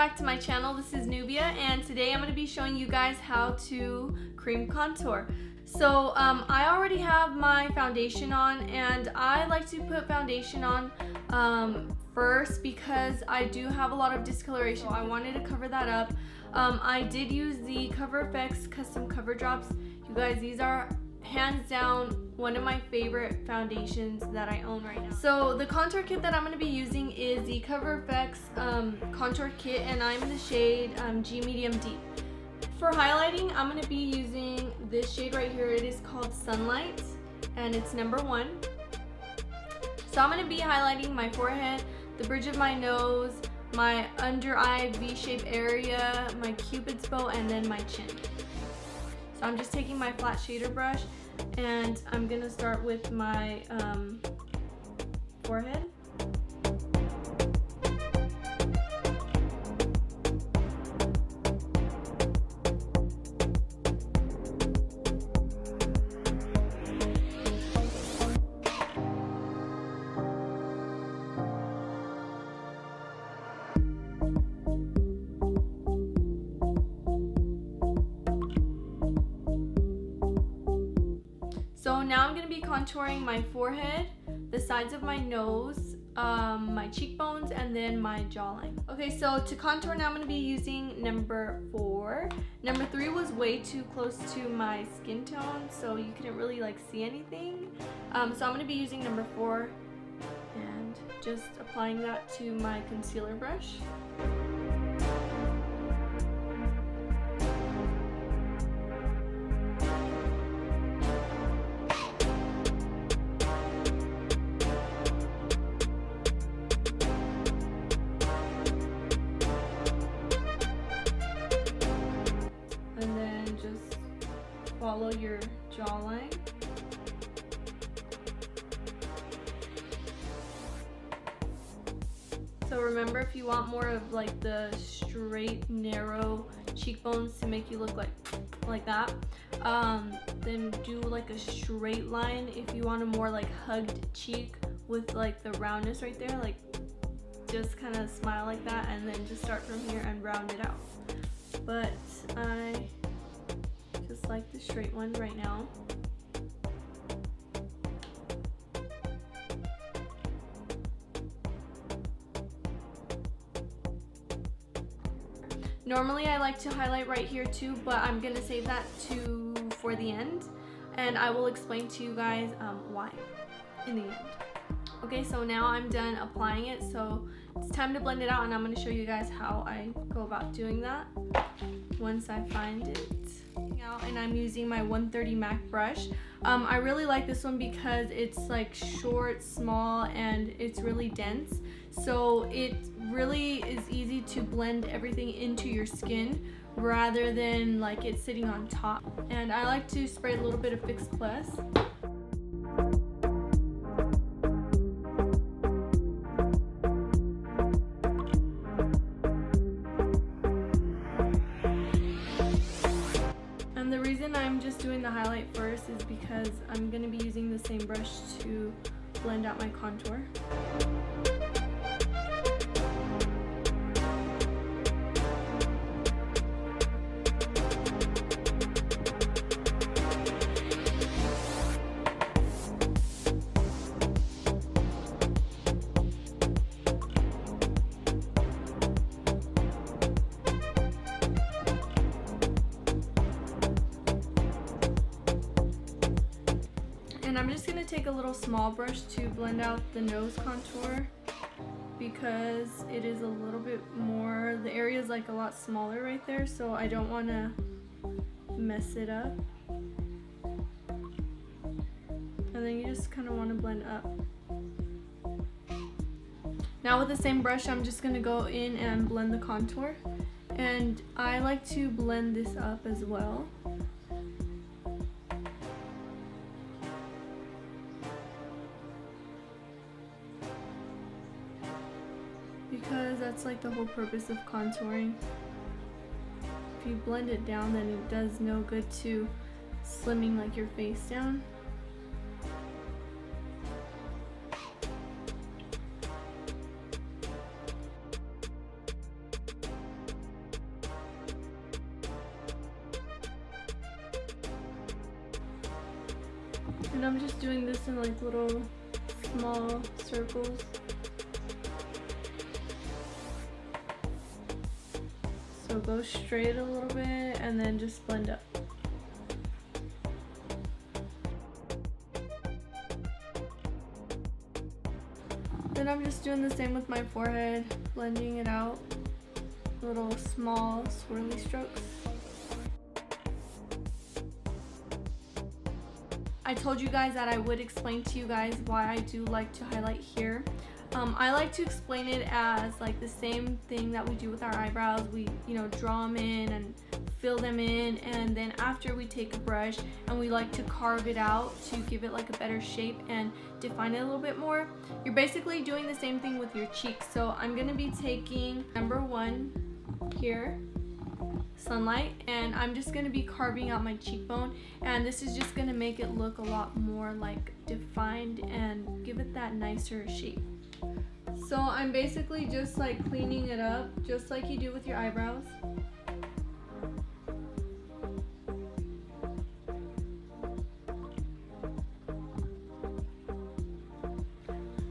back to my channel. This is Nubia, and today I'm going to be showing you guys how to cream contour. So I already have my foundation on, and I like to put foundation on first because I do have a lot of discoloration. So I wanted to cover that up. I did use the Cover FX custom cover drops. You guys, these are hands down one of my favorite foundations that I own right now. So the contour kit that I'm going to be using is the Cover FX contour kit, and I'm in the shade G Medium Deep. For highlighting, I'm going to be using this shade right here. It is called Sunlight, and it's number 1. So I'm going to be highlighting my forehead, the bridge of my nose, my under eye V-shape area, my cupid's bow, and then my chin. So I'm just taking my flat shader brush, and I'm gonna start with my forehead. So now I'm going to be contouring my forehead, the sides of my nose, my cheekbones, and then my jawline. Okay, so to contour now I'm going to be using number 4. Number 3 was way too close to my skin tone, so you couldn't really like see anything. So I'm going to be using number 4 and just applying that to my concealer brush. Follow your jawline. So remember, if you want more of like the straight, narrow cheekbones to make you look like that, then do like a straight line. If you want a more like hugged cheek with like the roundness right there, like just kind of smile like that, and then just start from here and round it out. But I just like the straight one right now. Normally I like to highlight right here too, but I'm gonna save that for the end, and I will explain to you guys why in the end. Okay, so now I'm done applying it, so it's time to blend it out, and I'm going to show you guys how I go about doing that once I find it. And I'm using my 130 MAC brush. I really like this one because it's like short, small, and it's really dense, so it really is easy to blend everything into your skin rather than like it sitting on top. And I like to spray a little bit of Fix Plus. And the reason I'm just doing the highlight first is because I'm going to be using the same brush to blend out my contour. And I'm just going to take a little small brush to blend out the nose contour because it is a little bit more, the area is like a lot smaller right there, so I don't want to mess it up. And then you just kind of want to blend up. Now with the same brush, I'm just going to go in and blend the contour. And I like to blend this up as well. Because that's like the whole purpose of contouring. If you blend it down, then it does no good to slimming like your face down. And I'm just doing this in like little small circles. So go straight a little bit and then just blend up. Then I'm just doing the same with my forehead, blending it out. Little small swirly strokes. I told you guys that I would explain to you guys why I do like to highlight here. I like to explain it as like the same thing that we do with our eyebrows. We, draw them in and fill them in, and then after we take a brush and we like to carve it out to give it like a better shape and define it a little bit more. You're basically doing the same thing with your cheeks. So I'm gonna be taking number 1 here, Sunlight, and I'm just gonna be carving out my cheekbone, and this is just gonna make it look a lot more like defined and give it that nicer shape. So I'm basically just like cleaning it up just like you do with your eyebrows.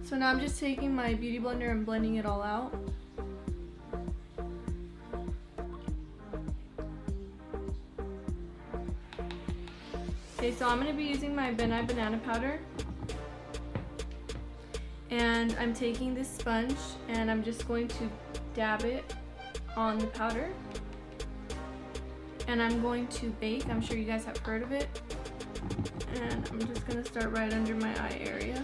So now I'm just taking my beauty blender and blending it all out. Okay, so I'm going to be using my banana powder, and I'm taking this sponge and I'm just going to dab it on the powder, and I'm going to bake. I'm sure you guys have heard of it, and I'm just going to start right under my eye area.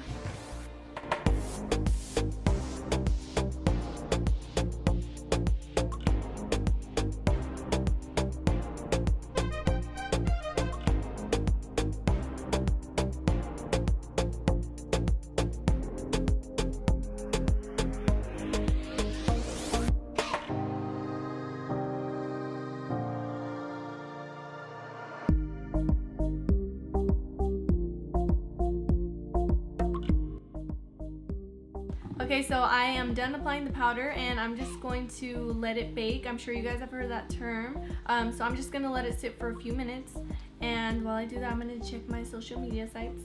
Okay, so I am done applying the powder and I'm just going to let it bake. I'm sure you guys have heard that term. So I'm just gonna let it sit for a few minutes, and while I do that, I'm gonna check my social media sites.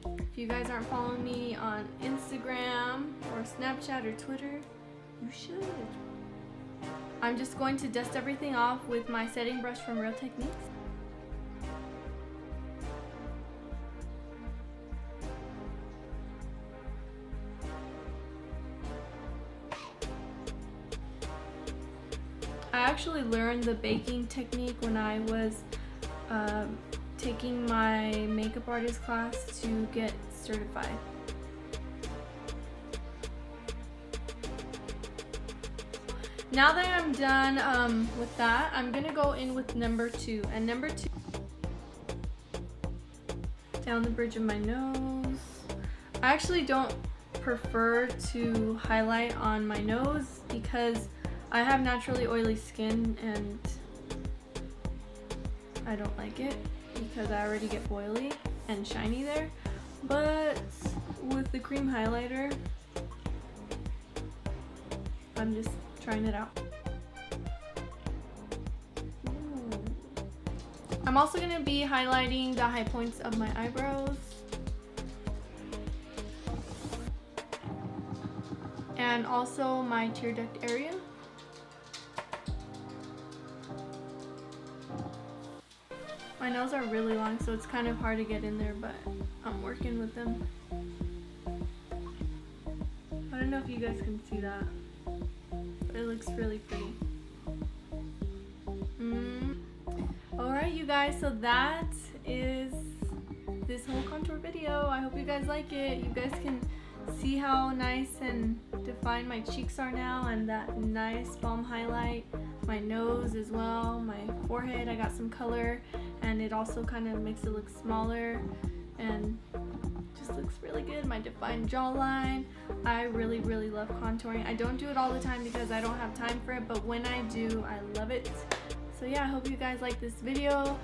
If you guys aren't following me on Instagram or Snapchat or Twitter, you should. I'm just going to dust everything off with my setting brush from Real Techniques. I actually learned the baking technique when I was taking my makeup artist class to get certified. Now that I'm done with that, I'm gonna go in with number 2. And number 2, down the bridge of my nose. I actually don't prefer to highlight on my nose because I have naturally oily skin and I don't like it because I already get oily and shiny there. But with the cream highlighter, I'm just trying it out. Ooh. I'm also going to be highlighting the high points of my eyebrows. And also my tear duct area. My nails are really long, so it's kind of hard to get in there, but I'm working with them. I don't know if you guys can see that, but it looks really pretty. Alright, you guys, so that is this whole contour video. I hope you guys like it. You guys can see how nice and defined my cheeks are now, and that nice balm highlight. My nose as well, my forehead, I got some color, and it also kind of makes it look smaller and just looks really good. My defined jawline. I really love contouring. I don't do it all the time because I don't have time for it, but when I do, I love it. So yeah, I hope you guys like this video.